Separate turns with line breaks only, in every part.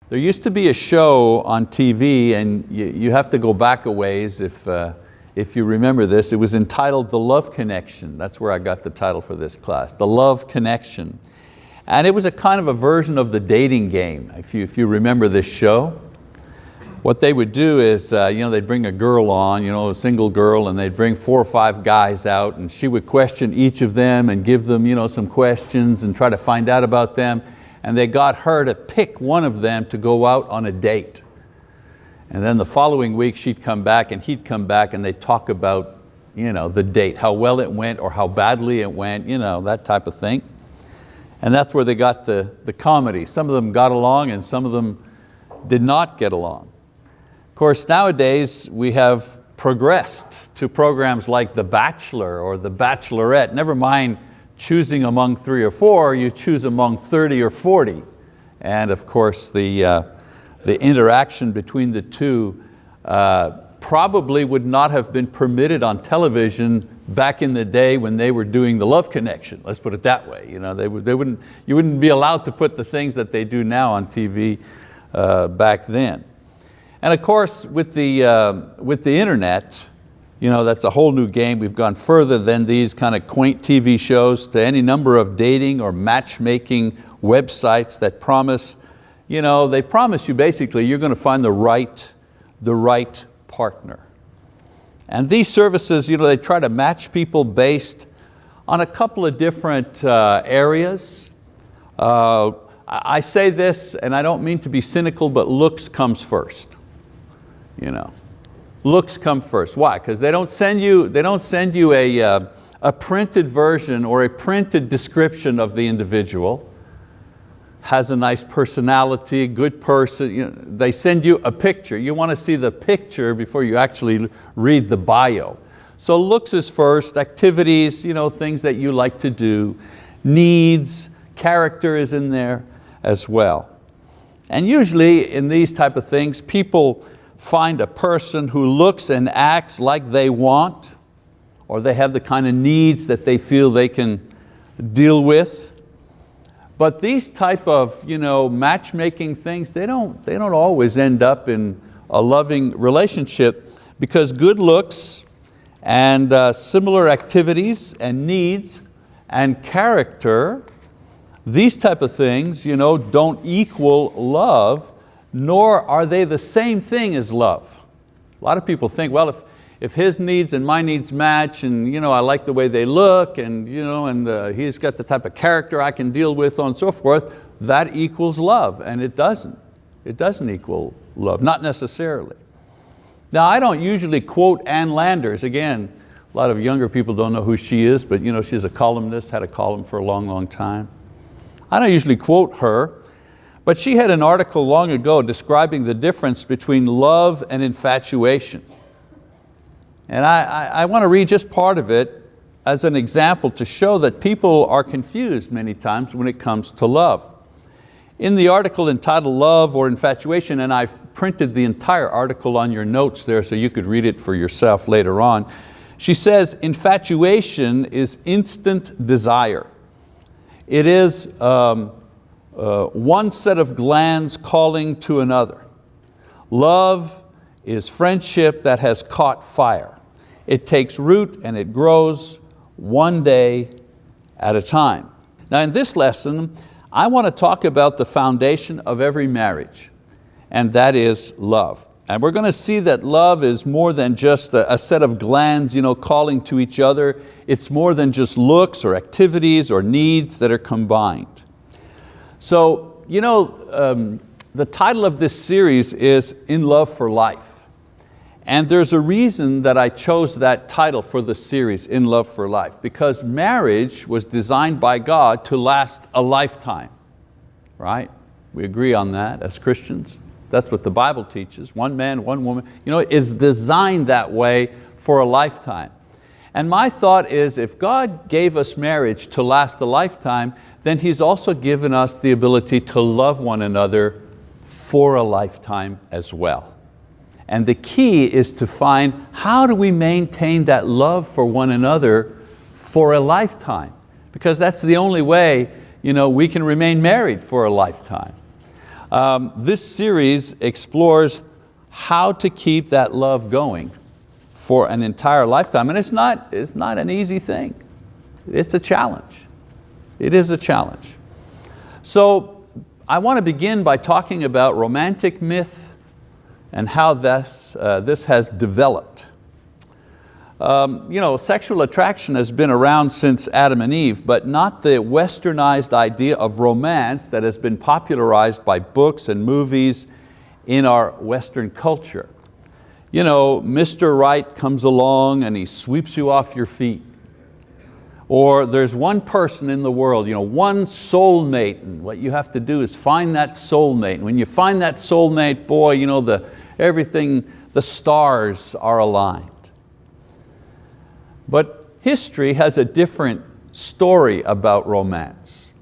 There used to be a show on TV, and you have to go back a ways if you remember this. It was entitled The Love Connection. That's where I got the title for this class, The Love Connection. And it was a kind of a version of the dating game, if you remember this show. What they would do is they'd bring a girl on, a single girl, and they'd bring 4 or 5 guys out, and she would question each of them and give them some questions and try to find out about them. And they got her to pick one of them to go out on a date. And then the following week she'd come back and he'd come back, and they'd talk about the date, how well it went or how badly it went, that type of thing. And that's where they got the comedy. Some of them got along and some of them did not get along. Of course, nowadays we have progressed to programs like The Bachelor or The Bachelorette. Never mind choosing among 3 or 4, you choose among 30 or 40. And of course the interaction between the two probably would not have been permitted on television back in the day when they were doing The Love Connection. Let's put it that way. You wouldn't be allowed to put the things that they do now on TV back then. And of course with the internet, that's a whole new game. We've gone further than these kind of quaint TV shows to any number of dating or matchmaking websites that promise, they promise you basically you're going to find the right partner. And these services, they try to match people based on a couple of different areas. I say this, and I don't mean to be cynical, but looks comes first. Looks come first. Why? Because they don't send you a printed version or a printed description of the individual. Has a nice personality, good person. They send you a picture. You want to see the picture before you actually read the bio. So looks is first, activities, things that you like to do, needs, character is in there as well. And usually in these type of things, people find a person who looks and acts like they want, or they have the kind of needs that they feel they can deal with. But these type of matchmaking things, they don't always end up in a loving relationship, because good looks and similar activities and needs and character, these type of things don't equal love, nor are they the same thing as love. A lot of people think, well, if his needs and my needs match, and I like the way they look, and he's got the type of character I can deal with, and so forth, that equals love. And it doesn't. It doesn't equal love, not necessarily. Now, I don't usually quote Ann Landers. Again, a lot of younger people don't know who she is, but she's a columnist, had a column for a long, long time. I don't usually quote her, but she had an article long ago describing the difference between love and infatuation. And I want to read just part of it as an example to show that people are confused many times when it comes to love. In the article entitled Love or Infatuation, and I've printed the entire article on your notes there so you could read it for yourself later on, she says, infatuation is instant desire. It is one set of glands calling to another. Love is friendship that has caught fire. It takes root and it grows one day at a time. Now in this lesson, I want to talk about the foundation of every marriage, and that is love. And we're going to see that love is more than just a set of glands calling to each other. It's more than just looks or activities or needs that are combined. So, the title of this series is In Love for Life. And there's a reason that I chose that title for the series, In Love for Life, because marriage was designed by God to last a lifetime, right? We agree on that as Christians. That's what the Bible teaches. One man, one woman, is designed that way for a lifetime. And my thought is, if God gave us marriage to last a lifetime, then He's also given us the ability to love one another for a lifetime as well. And the key is to find, how do we maintain that love for one another for a lifetime? Because that's the only way we can remain married for a lifetime. This series explores how to keep that love going for an entire lifetime. And it's not an easy thing. It's a challenge. It is a challenge. So I want to begin by talking about romantic myth and how this has developed. Sexual attraction has been around since Adam and Eve, but not the westernized idea of romance that has been popularized by books and movies in our Western culture. Mr. Right comes along and he sweeps you off your feet. Or there's one person in the world, one soulmate, and what you have to do is find that soulmate. And when you find that soulmate, boy, everything, the stars are aligned. But history has a different story about romance.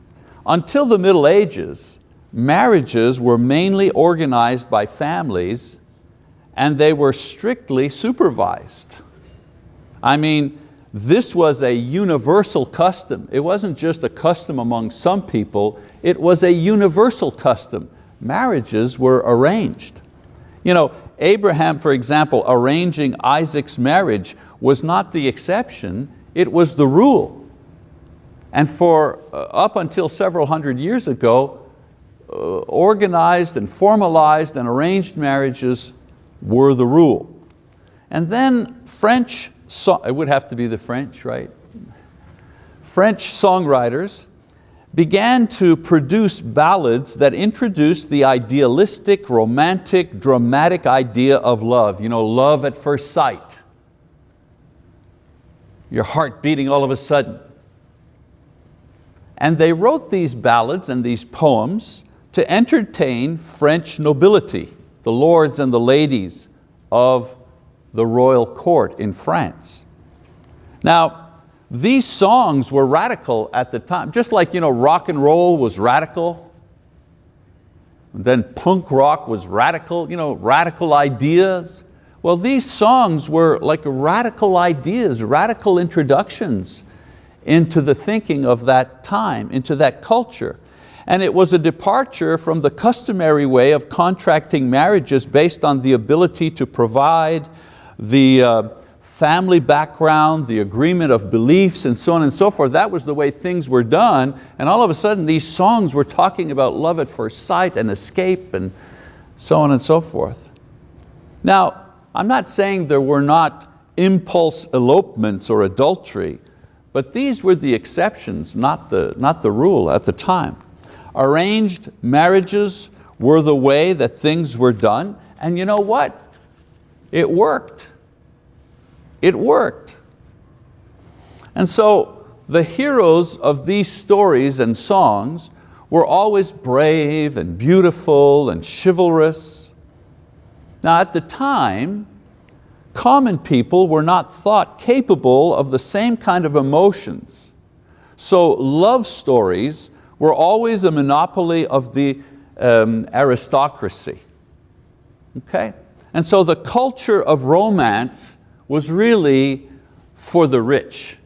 Until the Middle Ages, marriages were mainly organized by families and they were strictly supervised. This was a universal custom. It wasn't just a custom among some people, it was a universal custom. Marriages were arranged. Abraham, for example, arranging Isaac's marriage was not the exception, it was the rule. And for up until several hundred years ago, organized and formalized and arranged marriages were the rule. And then it would have to be the French, right? French songwriters began to produce ballads that introduced the idealistic, romantic, dramatic idea of love. Love at first sight. Your heart beating all of a sudden. And they wrote these ballads and these poems to entertain French nobility, the lords and the ladies of the royal court in France. Now, these songs were radical at the time, just like rock and roll was radical, then punk rock was radical, radical ideas. Well, these songs were like radical ideas, radical introductions into the thinking of that time, into that culture. And it was a departure from the customary way of contracting marriages based on the ability to provide the family background, the agreement of beliefs, and so on and so forth. That was the way things were done. And all of a sudden these songs were talking about love at first sight and escape and so on and so forth. Now, I'm not saying there were not impulse elopements or adultery, but these were the exceptions, not the rule at the time. Arranged marriages were the way that things were done, and you know what? It worked. It worked. And so the heroes of these stories and songs were always brave and beautiful and chivalrous. Now at the time, common people were not thought capable of the same kind of emotions. So love stories were always a monopoly of the aristocracy. Okay? And so the culture of romance was really for the rich,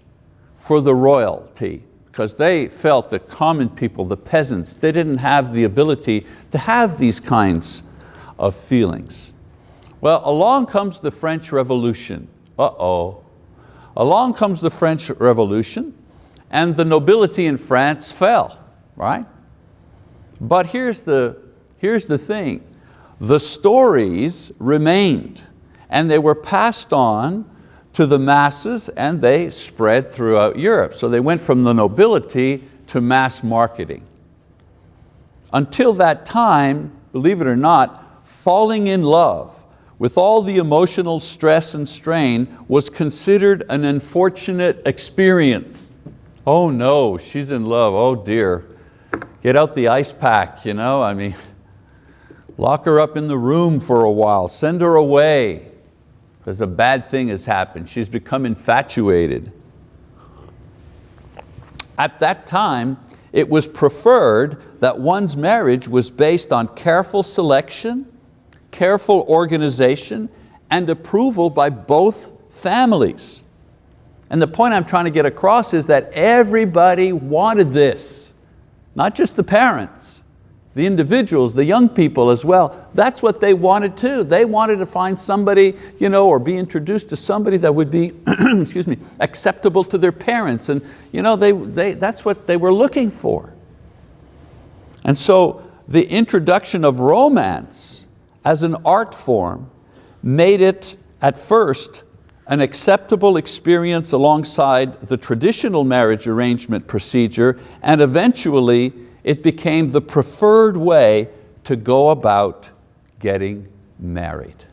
for the royalty, because they felt that common people, the peasants, they didn't have the ability to have these kinds of feelings. Well, along comes the French Revolution. Along comes the French Revolution, and the nobility in France fell, right? But here's the thing. The stories remained, and they were passed on to the masses, and they spread throughout Europe. So they went from the nobility to mass marketing. Until that time, believe it or not, falling in love with all the emotional stress and strain was considered an unfortunate experience. Oh no, she's in love, oh dear. Get out the ice pack, lock her up in the room for a while, send her away, because a bad thing has happened. She's become infatuated. At that time, it was preferred that one's marriage was based on careful selection, careful organization, and approval by both families. And the point I'm trying to get across is that everybody wanted this, not just the parents. the individuals, the young people as well, that's what they wanted too. They wanted to find somebody, or be introduced to somebody that would be excuse me, acceptable to their parents. And that's what they were looking for. And so the introduction of romance as an art form made it at first an acceptable experience alongside the traditional marriage arrangement procedure, and eventually it became the preferred way to go about getting married.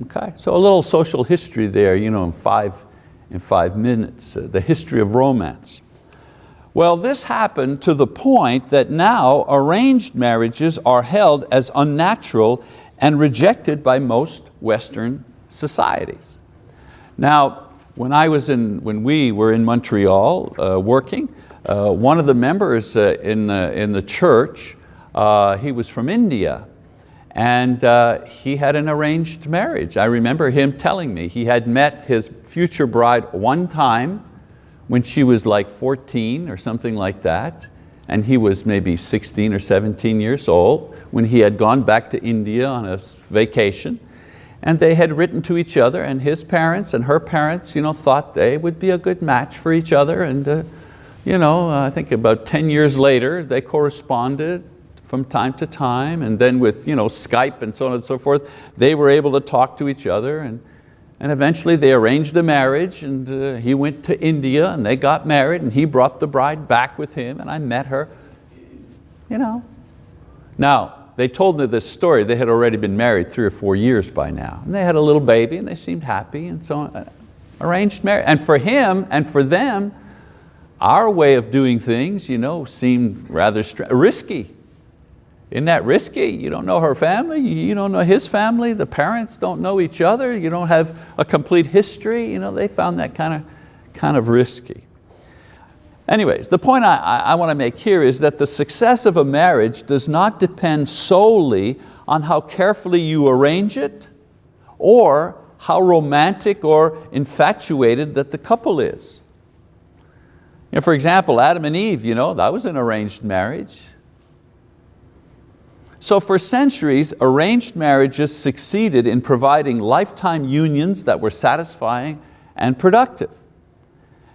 Okay, so a little social history there, in 5 minutes, the history of romance. Well, this happened to the point that now arranged marriages are held as unnatural and rejected by most Western societies. Now, when we were in Montreal working, one of the members in the church, he was from India, and he had an arranged marriage. I remember him telling me he had met his future bride one time when she was like 14 or something like that, and he was maybe 16 or 17 years old when he had gone back to India on a vacation. And they had written to each other, and his parents and her parents thought they would be a good match for each other. And I think about 10 years later, they corresponded from time to time, and then with Skype and so on and so forth, they were able to talk to each other, and eventually they arranged a marriage, and he went to India and they got married, and he brought the bride back with him, and I met her. Now, they told me this story. They had already been married 3 or 4 years by now, and they had a little baby, and they seemed happy, and so on. Arranged marriage. And for him and for them, our way of doing things seemed rather risky. Isn't that risky? You don't know her family, you don't know his family, the parents don't know each other, you don't have a complete history. They found that kind of risky. Anyways, the point I want to make here is that the success of a marriage does not depend solely on how carefully you arrange it or how romantic or infatuated that the couple is. For example, Adam and Eve, that was an arranged marriage. So for centuries, arranged marriages succeeded in providing lifetime unions that were satisfying and productive.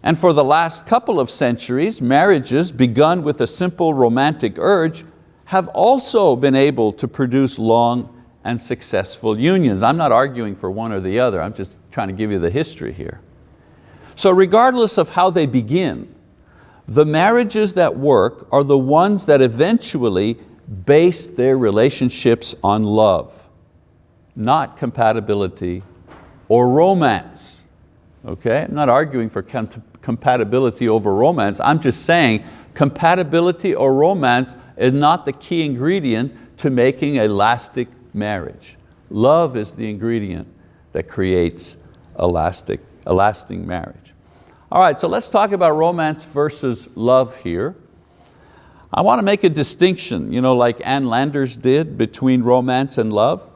And for the last couple of centuries, marriages begun with a simple romantic urge have also been able to produce long and successful unions. I'm not arguing for one or the other, I'm just trying to give you the history here. So regardless of how they begin, the marriages that work are the ones that eventually base their relationships on love, not compatibility or romance. Okay? I'm not arguing for compatibility over romance. I'm just saying compatibility or romance is not the key ingredient to making a lasting marriage. Love is the ingredient that creates a lasting marriage. All right, so let's talk about romance versus love here. I want to make a distinction, like Ann Landers did, between romance and love.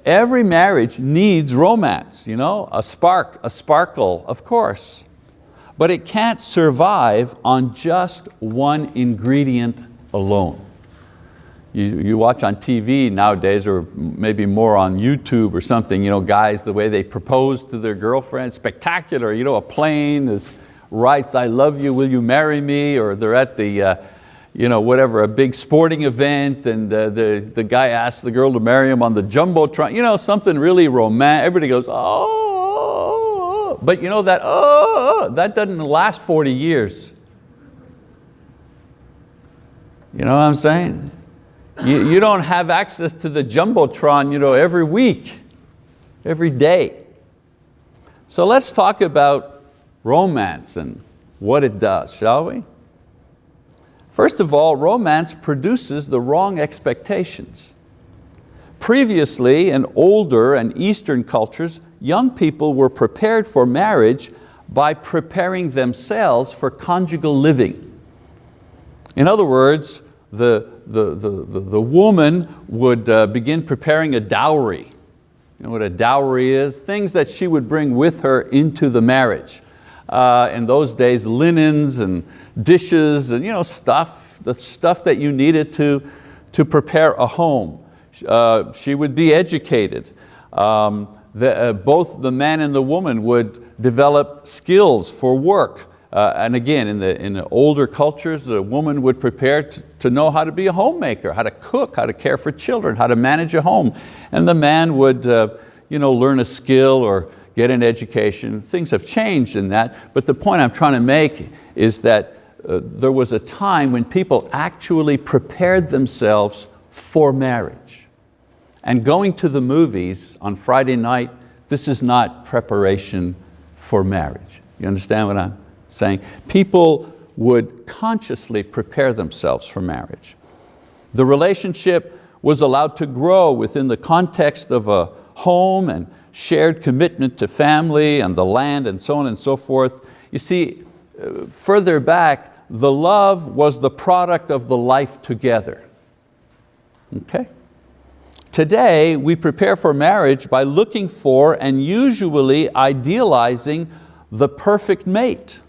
Every marriage needs romance, a spark, a sparkle, of course. But it can't survive on just one ingredient alone. You watch on TV nowadays, or maybe more on YouTube or something, guys, the way they propose to their girlfriend, spectacular. A plane writes, "I love you, will you marry me?" Or they're at the whatever, a big sporting event, and the guy asks the girl to marry him on the Jumbotron, something really romantic. Everybody goes, oh, but that doesn't last 40 years. You know what I'm saying? You don't have access to the Jumbotron every week, every day. So let's talk about romance and what it does, shall we? First of all, romance produces the wrong expectations. Previously, in older and Eastern cultures, young people were prepared for marriage by preparing themselves for conjugal living. In other words, the woman would begin preparing a dowry. You know what a dowry is? Things that she would bring with her into the marriage. In those days, linens and dishes and the stuff that you needed to to prepare a home. She would be educated. Both the man and the woman would develop skills for work. And again, in the older cultures, the woman would prepare to know how to be a homemaker, how to cook, how to care for children, how to manage a home. And the man would learn a skill or get an education. Things have changed in that, but the point I'm trying to make is that there was a time when people actually prepared themselves for marriage. And going to the movies on Friday night, this is not preparation for marriage. You understand what I'm saying? People would consciously prepare themselves for marriage. The relationship was allowed to grow within the context of a home and shared commitment to family and the land and so on and so forth. You see, further back, the love was the product of the life together. Okay? Today, we prepare for marriage by looking for and usually idealizing the perfect mate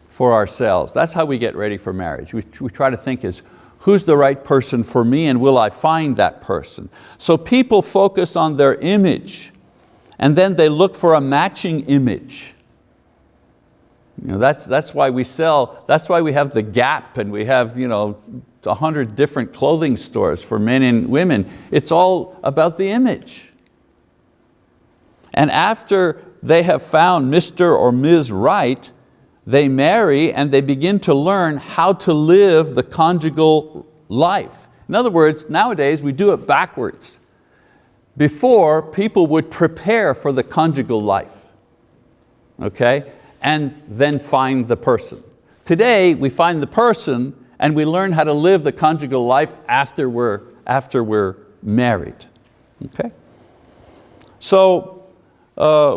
for ourselves. That's how we get ready for marriage. We try to think is, who's the right person for me and will I find that person? So people focus on their image and then they look for a matching image. That's why we sell, that's why we have the Gap and we have 100 different clothing stores for men and women. It's all about the image. And after they have found Mr. or Ms. Right, they marry and they begin to learn how to live the conjugal life. In other words, nowadays we do it backwards. Before, people would prepare for the conjugal life, okay, and then find the person. Today, we find the person and we learn how to live the conjugal life after we're married, okay? So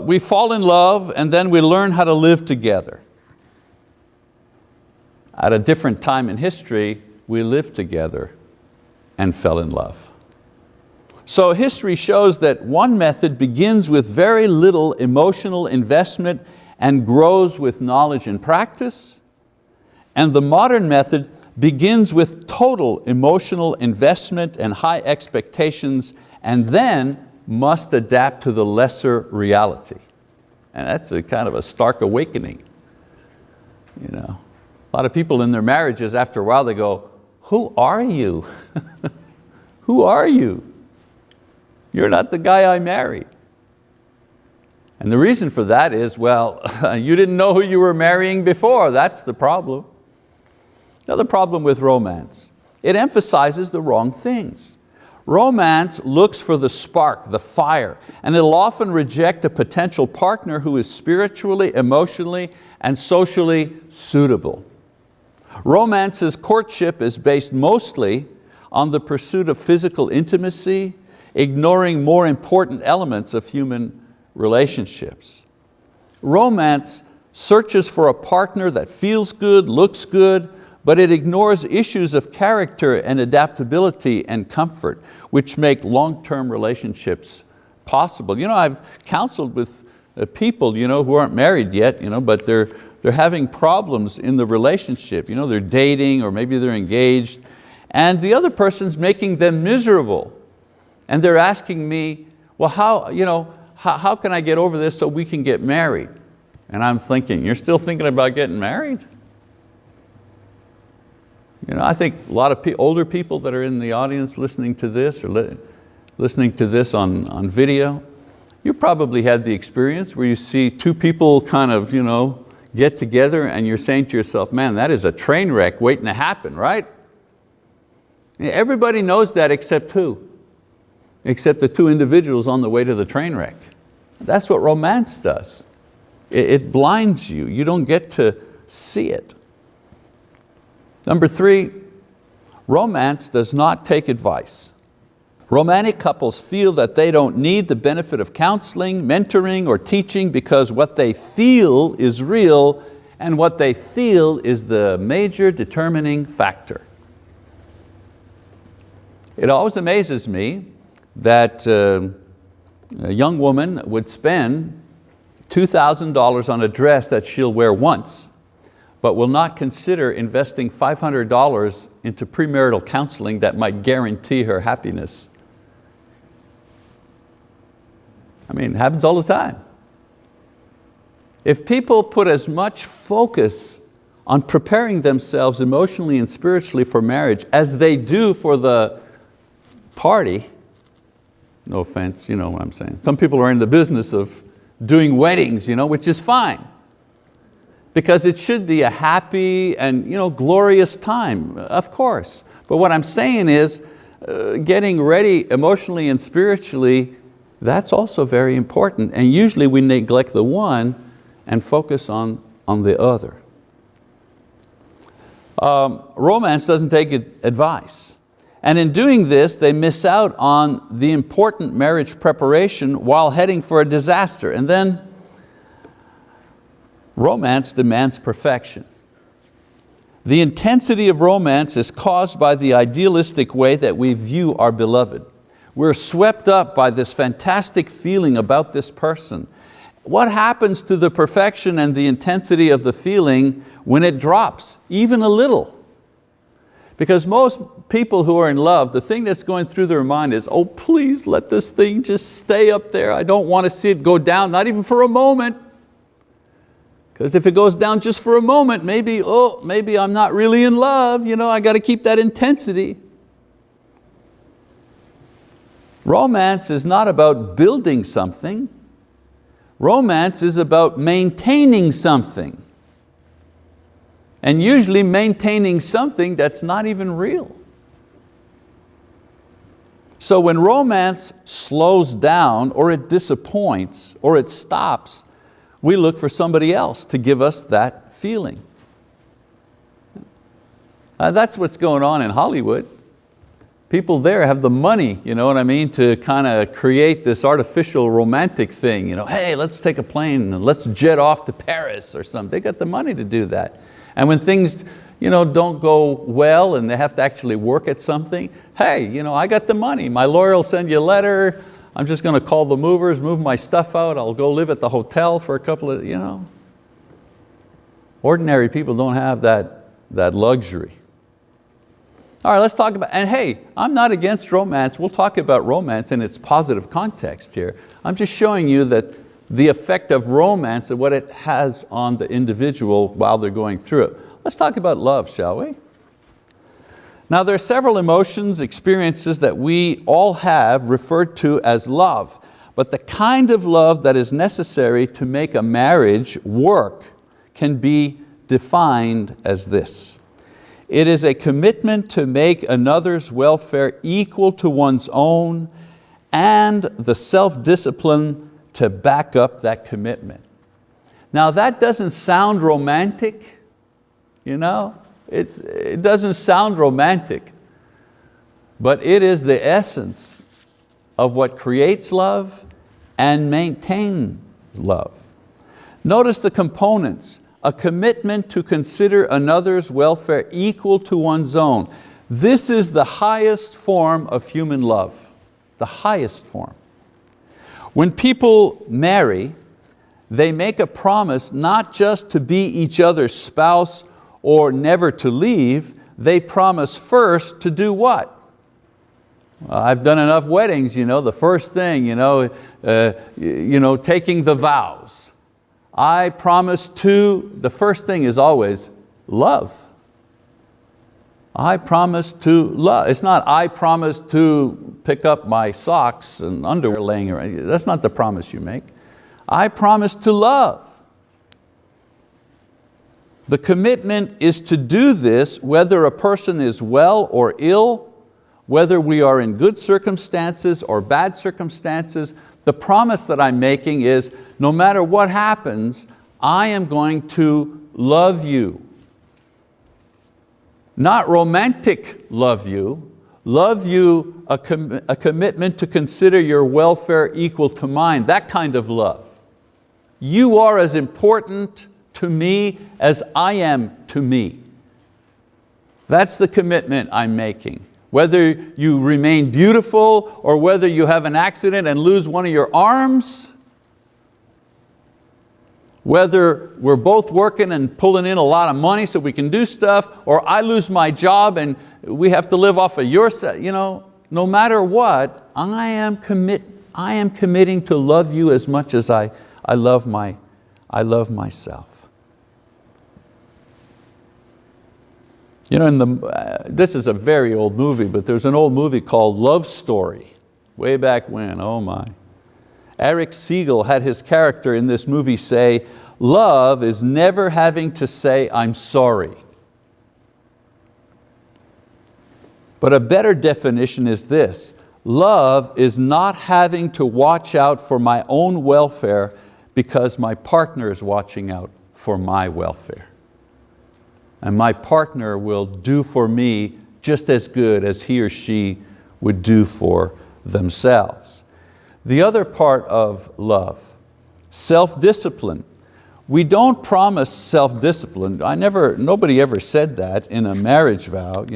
we fall in love and then we learn how to live together. At a different time in history, we lived together and fell in love. So history shows that one method begins with very little emotional investment and grows with knowledge and practice, and the modern method begins with total emotional investment and high expectations and then must adapt to the lesser reality. And that's a kind of a stark awakening. A lot of people in their marriages, after a while they go, who are you? Who are you? You're not the guy I married. And the reason for that is, well, you didn't know who you were marrying before. That's the problem. Another problem with romance, it emphasizes the wrong things. Romance looks for the spark, the fire, and it'll often reject a potential partner who is spiritually, emotionally, and socially suitable. Romance's courtship is based mostly on the pursuit of physical intimacy, ignoring more important elements of human relationships. Romance searches for a partner that feels good, looks good, but it ignores issues of character and adaptability and comfort, which make long-term relationships possible. I've counseled with people who aren't married yet, but they're having problems in the relationship. They're dating or maybe they're engaged, and the other person's making them miserable. And they're asking me, well, how can I get over this so we can get married? And I'm thinking, you're still thinking about getting married? I think a lot of older people that are in the audience listening to this or listening to this on video, you probably had the experience where you see two people kind of get together and you're saying to yourself, man, that is a train wreck waiting to happen, right? Everybody knows that except who? Except the two individuals on the way to the train wreck. That's what romance does. It blinds you. You don't get to see it. Number 3, romance does not take advice. Romantic couples feel that they don't need the benefit of counseling, mentoring, or teaching because what they feel is real and what they feel is the major determining factor. It always amazes me that a young woman would spend $2,000 on a dress that she'll wear once, but will not consider investing $500 into premarital counseling that might guarantee her happiness. I mean, it happens all the time. If people put as much focus on preparing themselves emotionally and spiritually for marriage as they do for the party, no offense, you know what I'm saying. Some people are in the business of doing weddings, which is fine, because it should be a happy and glorious time, of course. But what I'm saying is, getting ready emotionally and spiritually, that's also very important, and usually we neglect the one and focus on the other. Romance doesn't take advice. And in doing this, they miss out on the important marriage preparation while heading for a disaster. And then romance demands perfection. The intensity of romance is caused by the idealistic way that we view our beloved. We're swept up by this fantastic feeling about this person. What happens to the perfection and the intensity of the feeling when it drops, even a little? Because most people who are in love, the thing that's going through their mind is, oh, please let this thing just stay up there. I don't want to see it go down, not even for a moment. Because if it goes down just for a moment, maybe I'm not really in love. I got to keep that intensity. Romance is not about building something. Romance is about maintaining something. And usually maintaining something that's not even real. So when romance slows down, or it disappoints, or it stops, we look for somebody else to give us that feeling. That's what's going on in Hollywood. People there have the money, to kind of create this artificial romantic thing. Hey, let's take a plane and let's jet off to Paris or something. They got the money to do that. And when things don't go well and they have to actually work at something, hey, I got the money. My lawyer will send you a letter. I'm just going to call the movers, move my stuff out. I'll go live at the hotel for a couple of, Ordinary people don't have that luxury. All right, let's talk about, and hey, I'm not against romance. We'll talk about romance in its positive context here. I'm just showing you that the effect of romance and what it has on the individual while they're going through it. Let's talk about love, shall we? Now there are several emotions, experiences that we all have referred to as love, but the kind of love that is necessary to make a marriage work can be defined as this. It is a commitment to make another's welfare equal to one's own and the self-discipline to back up that commitment. Now that doesn't sound romantic, it doesn't sound romantic, but it is the essence of what creates love and maintains love. Notice the components: a commitment to consider another's welfare equal to one's own. This is the highest form of human love, the highest form. When people marry, they make a promise not just to be each other's spouse or never to leave. They promise first to do what? I've done enough weddings, the first thing, taking the vows. I promise to, the first thing is always love. I promise to love. It's not I promise to pick up my socks and underwear laying around. That's not the promise you make. I promise to love. The commitment is to do this whether a person is well or ill, whether we are in good circumstances or bad circumstances. The promise that I'm making is no matter what happens, I am going to love you. Not romantic love you, a commitment to consider your welfare equal to mine, that kind of love. You are as important to me as I am to me. That's the commitment I'm making. Whether you remain beautiful or whether you have an accident and lose one of your arms, whether we're both working and pulling in a lot of money so we can do stuff, or I lose my job and we have to live off of your set, no matter what, I am committing to love you as much as I love myself. This is a very old movie, but there's an old movie called Love Story, way back when, oh my. Eric Siegel had his character in this movie say, love is never having to say, I'm sorry. But a better definition is this: love is not having to watch out for my own welfare because my partner is watching out for my welfare. And my partner will do for me just as good as he or she would do for themselves. The other part of love, self-discipline. We don't promise self-discipline. Nobody ever said that in a marriage vow.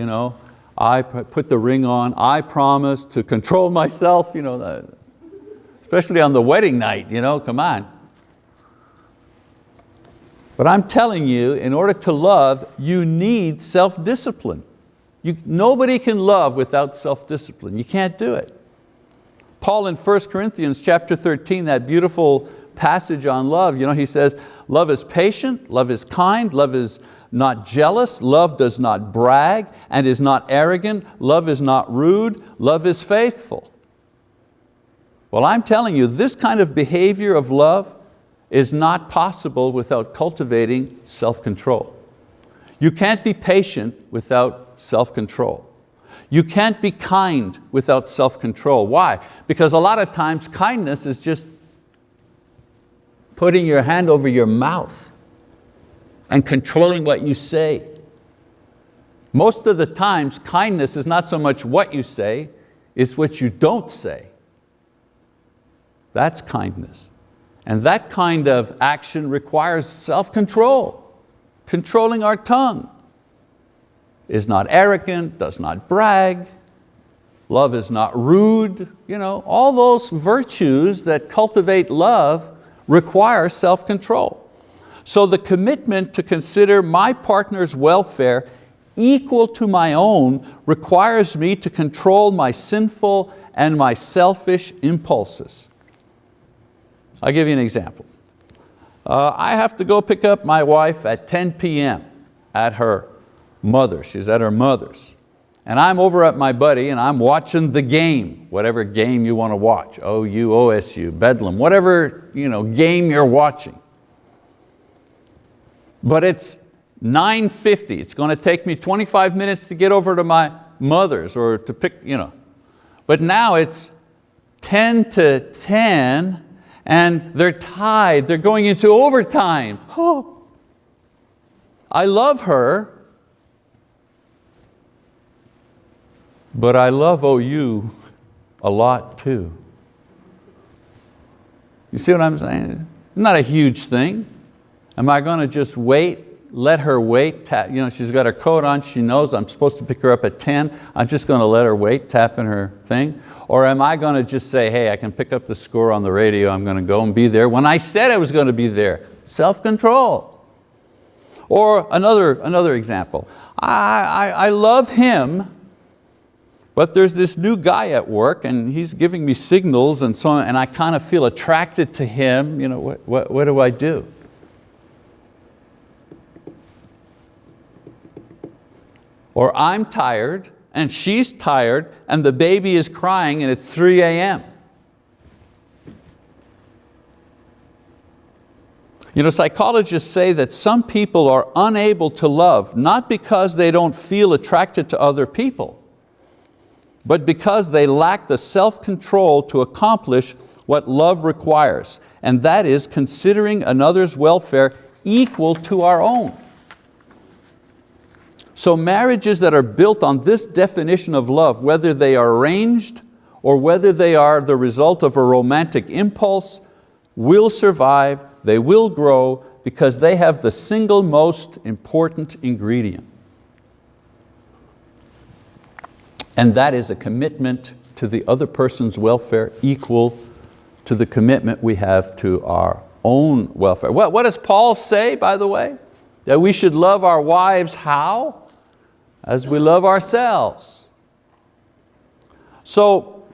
I put the ring on, I promise to control myself, especially on the wedding night, come on. But I'm telling you, in order to love, you need self-discipline. Nobody can love without self-discipline. You can't do it. Paul in 1 Corinthians chapter 13, that beautiful passage on love, he says, love is patient, love is kind, love is not jealous, love does not brag and is not arrogant, love is not rude, love is faithful. Well, I'm telling you, this kind of behavior of love is not possible without cultivating self-control. You can't be patient without self-control. You can't be kind without self-control. Why? Because a lot of times kindness is just putting your hand over your mouth and controlling what you say. Most of the times kindness is not so much what you say, it's what you don't say. That's kindness. And that kind of action requires self-control, controlling our tongue. Is not arrogant, does not brag, love is not rude. All those virtues that cultivate love require self-control. So the commitment to consider my partner's welfare equal to my own requires me to control my sinful and my selfish impulses. I'll give you an example. I have to go pick up my wife at 10 p.m. at her mother. She's at her mother's. And I'm over at my buddy and I'm watching the game, whatever game you want to watch, OU, OSU, Bedlam, whatever game you're watching. But it's 9:50. It's going to take me 25 minutes to get over to my mother's or to pick, But now it's 10 to 10 and they're tied. They're going into overtime. Oh. I love her, but I love OU a lot too. You see what I'm saying? Not a huge thing. Am I going to just wait, let her wait? She's got her coat on, she knows I'm supposed to pick her up at 10. I'm just going to let her wait, tapping her thing? Or am I going to just say, hey, I can pick up the score on the radio, I'm going to go and be there when I said I was going to be there? Self-control. Or another example. I love him, but there's this new guy at work and he's giving me signals and so on, and I kind of feel attracted to him. What do I do? Or I'm tired and she's tired and the baby is crying and it's 3 a.m. Psychologists say that some people are unable to love, not because they don't feel attracted to other people, but because they lack the self-control to accomplish what love requires, and that is considering another's welfare equal to our own. So marriages that are built on this definition of love, whether they are arranged or whether they are the result of a romantic impulse, will survive, they will grow, because they have the single most important ingredient. And that is a commitment to the other person's welfare equal to the commitment we have to our own welfare. What does Paul say, by the way? That we should love our wives how? As we love ourselves. So,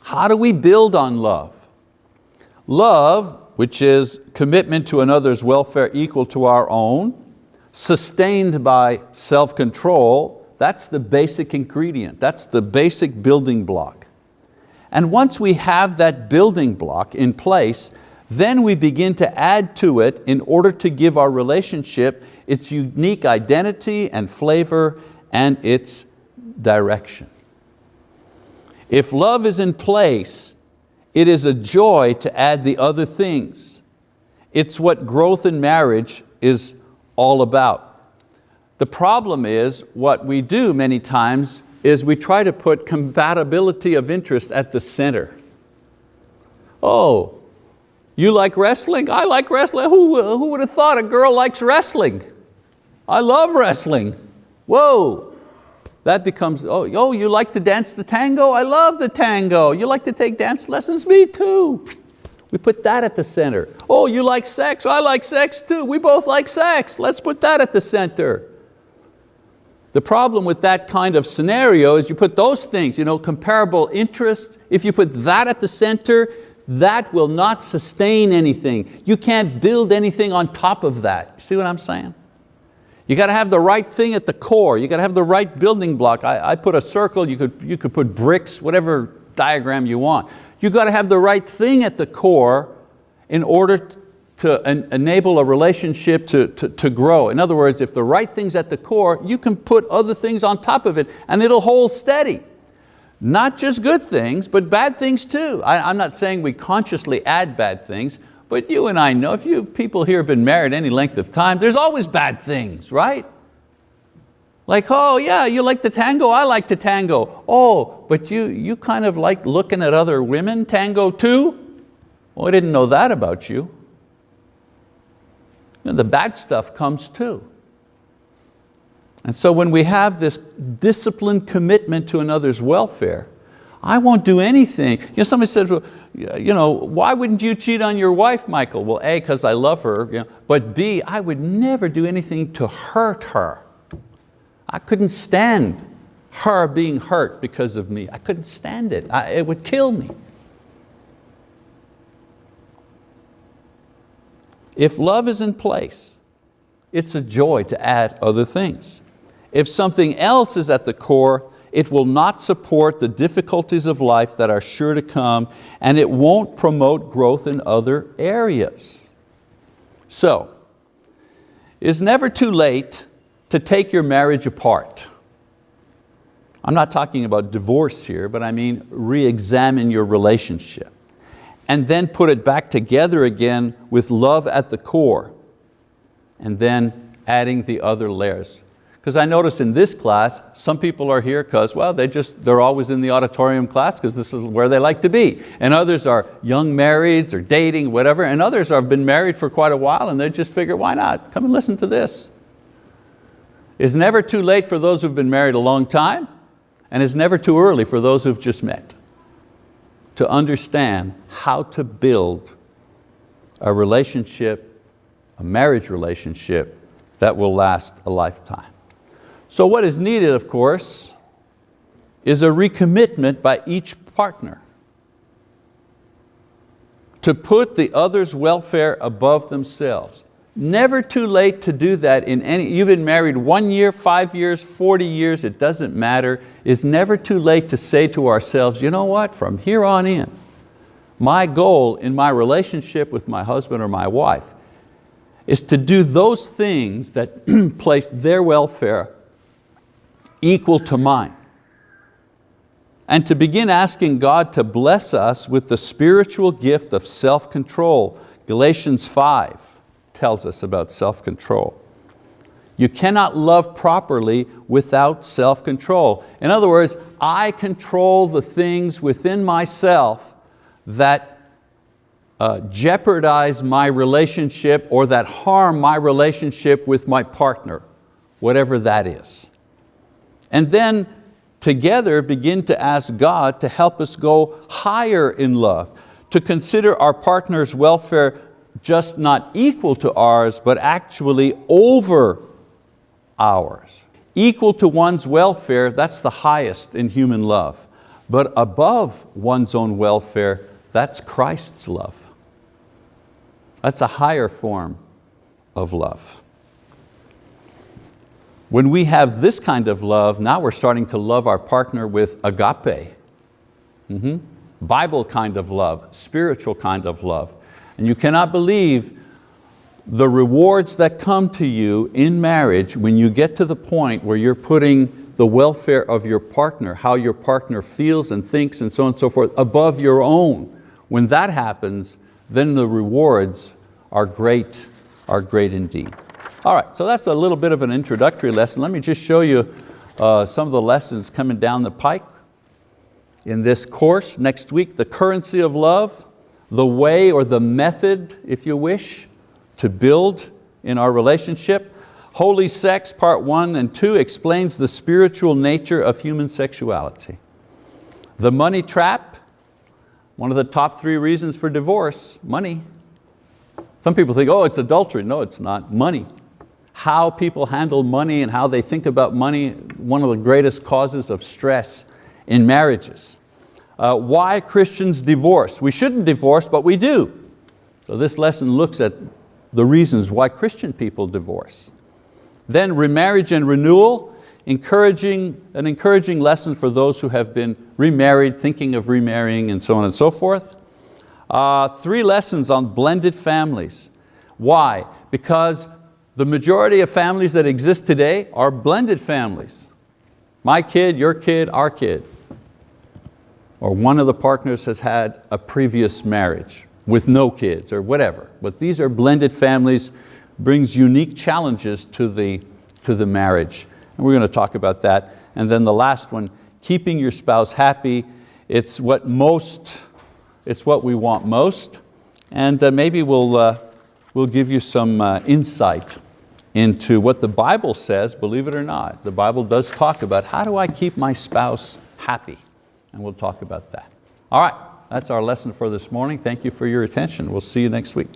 how do we build on love? Love, which is commitment to another's welfare equal to our own, sustained by self-control, that's the basic ingredient. That's the basic building block. And once we have that building block in place, then we begin to add to it in order to give our relationship its unique identity and flavor and its direction. If love is in place, it is a joy to add the other things. It's what growth in marriage is all about. The problem is, what we do many times is we try to put compatibility of interest at the center. Oh, you like wrestling? I like wrestling. Who would have thought a girl likes wrestling? I love wrestling. Whoa. That becomes, oh, you like to dance the tango? I love the tango. You like to take dance lessons? Me too. We put that at the center. Oh, you like sex? I like sex too. We both like sex. Let's put that at the center. The problem with that kind of scenario is you put those things, comparable interests, if you put that at the center, that will not sustain anything. You can't build anything on top of that. You see what I'm saying? You got to have the right thing at the core. You got to have the right building block. I put a circle, you could put bricks, whatever diagram you want. You got to have the right thing at the core in order to enable a relationship to grow. In other words, if the right thing's at the core, you can put other things on top of it and it'll hold steady. Not just good things, but bad things too. I'm not saying we consciously add bad things, but you and I know, if you people here have been married any length of time, there's always bad things, right? Like, oh yeah, you like the tango, I like the tango. Oh, but you kind of like looking at other women tango too? Well, I didn't know that about you. The bad stuff comes too. And so when we have this disciplined commitment to another's welfare, I won't do anything. Somebody says, well, why wouldn't you cheat on your wife, Michael? Well, A, because I love her, but B, I would never do anything to hurt her. I couldn't stand her being hurt because of me. I couldn't stand it. It would kill me. If love is in place, it's a joy to add other things. If something else is at the core, it will not support the difficulties of life that are sure to come, and it won't promote growth in other areas. So, it's never too late to take your marriage apart. I'm not talking about divorce here, but I mean re-examine your relationship and then put it back together again with love at the core, and then adding the other layers. Because I notice in this class, some people are here because, well, they're always in the auditorium class because this is where they like to be. And others are young marrieds or dating, whatever, and others have been married for quite a while and they just figure, why not? Come and listen to this. It's never too late for those who've been married a long time, and it's never too early for those who've just met to understand how to build a relationship, a marriage relationship that will last a lifetime. So what is needed, of course, is a recommitment by each partner to put the other's welfare above themselves. Never too late to do that in any, you've been married 1 year, 5 years, 40 years, it doesn't matter. It's never too late to say to ourselves, you know what, from here on in, my goal in my relationship with my husband or my wife is to do those things that place their welfare equal to mine. And to begin asking God to bless us with the spiritual gift of self-control. Galatians 5 tells us about self-control. You cannot love properly without self-control. In other words, I control the things within myself that jeopardize my relationship or that harm my relationship with my partner, whatever that is. And then together begin to ask God to help us go higher in love, to consider our partner's welfare just not equal to ours, but actually over ours. Equal to one's welfare, that's the highest in human love. But above one's own welfare, that's Christ's love. That's a higher form of love. When we have this kind of love, now we're starting to love our partner with agape. Bible kind of love, spiritual kind of love. And you cannot believe the rewards that come to you in marriage when you get to the point where you're putting the welfare of your partner, how your partner feels and thinks and so on and so forth, above your own. When that happens, then the rewards are great indeed. All right, so that's a little bit of an introductory lesson. Let me just show you some of the lessons coming down the pike in this course next week. The currency of love, the way or the method, if you wish, to build in our relationship. Holy Sex, part 1 and 2, explains the spiritual nature of human sexuality. The money trap, one of the top 3 reasons for divorce, money. Some people think, oh, it's adultery. No, it's not. Money. How people handle money and how they think about money, one of the greatest causes of stress in marriages. Why Christians divorce. We shouldn't divorce, but we do. So this lesson looks at the reasons why Christian people divorce. Then remarriage and renewal, an encouraging lesson for those who have been remarried, thinking of remarrying, and so on and so forth. 3 lessons on blended families. Why? Because the majority of families that exist today are blended families. My kid, your kid, our kid. Or one of the partners has had a previous marriage with no kids or whatever. But these are blended families, brings unique challenges to the marriage. And we're going to talk about that. And then the last one, keeping your spouse happy. It's what we want most. And maybe we'll give you some insight into what the Bible says, believe it or not. The Bible does talk about how do I keep my spouse happy? And we'll talk about that. All right, that's our lesson for this morning. Thank you for your attention. We'll see you next week.